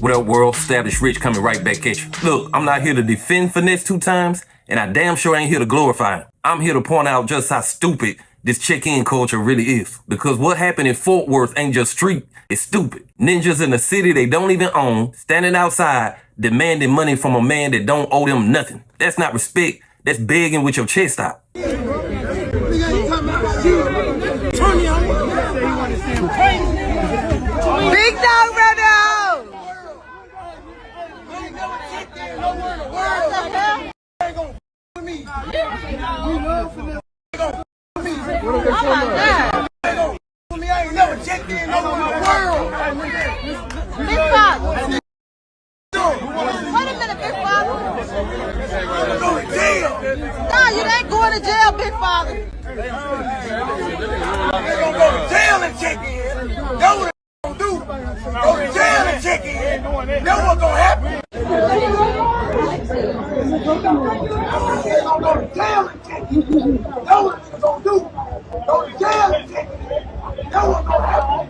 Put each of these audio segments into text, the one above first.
What up, world? R.I.C.H coming right back at you. Look, I'm not here to defend Finesse2Tymes, and I damn sure ain't here to glorify him. I'm here to point out just how stupid this check-in culture really is. Because what happened in Fort Worth ain't just street, it's stupid. Ninjas in the city they don't even own, standing outside, demanding money from a man that don't owe them nothing. That's not respect, that's begging with your chest out. Big dog rebel! I ain't never checked in nowhere in the world. Big Father. Wait a minute, Big Father. Go to jail. No, you ain't going to jail, Big Father. They gonna go to jail and check in. That's what they gonna do. Go to jail and check in. That's what's gonna happen. They gonna go to jail and check in. That's what they gonna do. Go to jail and check in. That's what's gonna happen.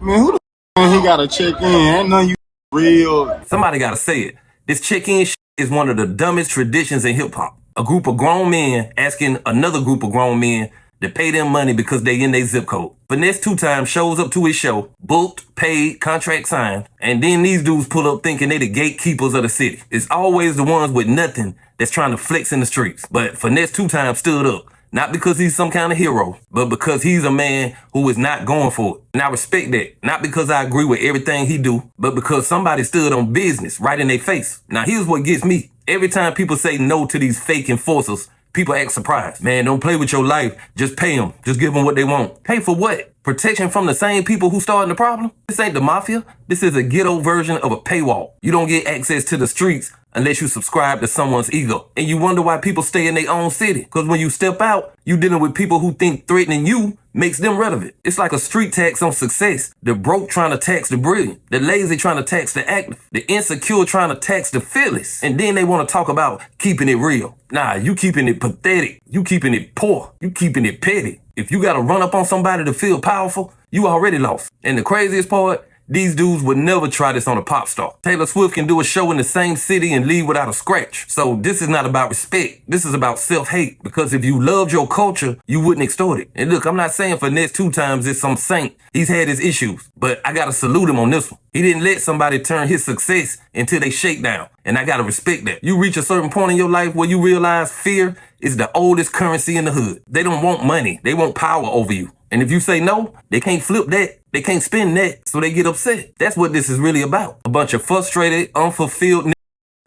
Man, who the f he gotta check in? Ain't none of you real. Somebody gotta say it. This check-in shit is one of the dumbest traditions in hip-hop. A group of grown men asking another group of grown men to pay them money because they in their zip code. Finesse2Tymes shows up to his show, booked, paid, contract signed, and then these dudes pull up thinking they the gatekeepers of the city. It's always the ones with nothing that's trying to flex in the streets. But Finesse2Tymes stood up. Not because he's some kind of hero, but because he's a man who is not going for it. And I respect that. Not because I agree with everything he do, but because somebody stood on business right in their face. Now here's what gets me. Every time people say no to these fake enforcers, people act surprised. Man, don't play with your life. Just pay them. Just give them what they want. Pay for what? Protection from the same people who started the problem? This ain't the mafia. This is a ghetto version of a paywall. You don't get access to the streets unless you subscribe to someone's ego. And you wonder why people stay in their own city. Because when you step out, you dealing with people who think threatening you makes them relevant. It's like a street tax on success. The broke trying to tax the brilliant. The lazy trying to tax the active. The insecure trying to tax the fearless. And then they want to talk about keeping it real. Nah, you keeping it pathetic. You keeping it poor. You keeping it petty. If you got to run up on somebody to feel powerful, you already lost. And the craziest part, these dudes would never try this on a pop star. Taylor Swift can do a show in the same city and leave without a scratch. So this is not about respect. This is about self-hate. Because if you loved your culture, you wouldn't extort it. And look, I'm not saying Finesse2Tymes is some saint. He's had his issues. But I got to salute him on this one. He didn't let somebody turn his success into their shakedown. And I got to respect that. You reach a certain point in your life where you realize fear is the oldest currency in the hood. They don't want money. They want power over you. And if you say no, they can't flip that. They can't spend that, so they get upset. That's what this is really about. A bunch of frustrated, unfulfilled niggas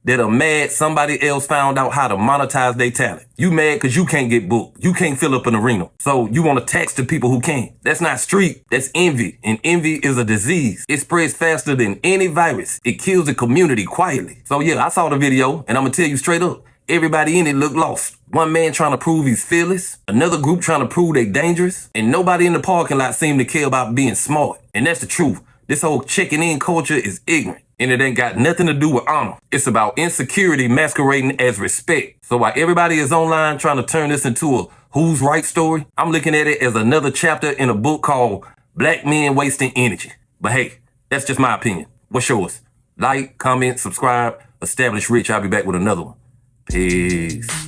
that are mad somebody else found out how to monetize their talent. You mad because you can't get booked. You can't fill up an arena. So you want to tax the people who can. That's not street. That's envy. And envy is a disease. It spreads faster than any virus. It kills the community quietly. So yeah, I saw the video, and I'm going to tell you straight up. Everybody in it looked lost. One man trying to prove he's fearless, another group trying to prove they dangerous, and nobody in the parking lot seemed to care about being smart. And that's the truth. This whole checking in culture is ignorant, and it ain't got nothing to do with honor. It's about insecurity masquerading as respect. So while everybody is online trying to turn this into a who's right story, I'm looking at it as another chapter in a book called Black Men Wasting Energy. But hey, that's just my opinion. What's yours? Like, comment, subscribe, R.I.C.H. I'll be back with another one. Peace.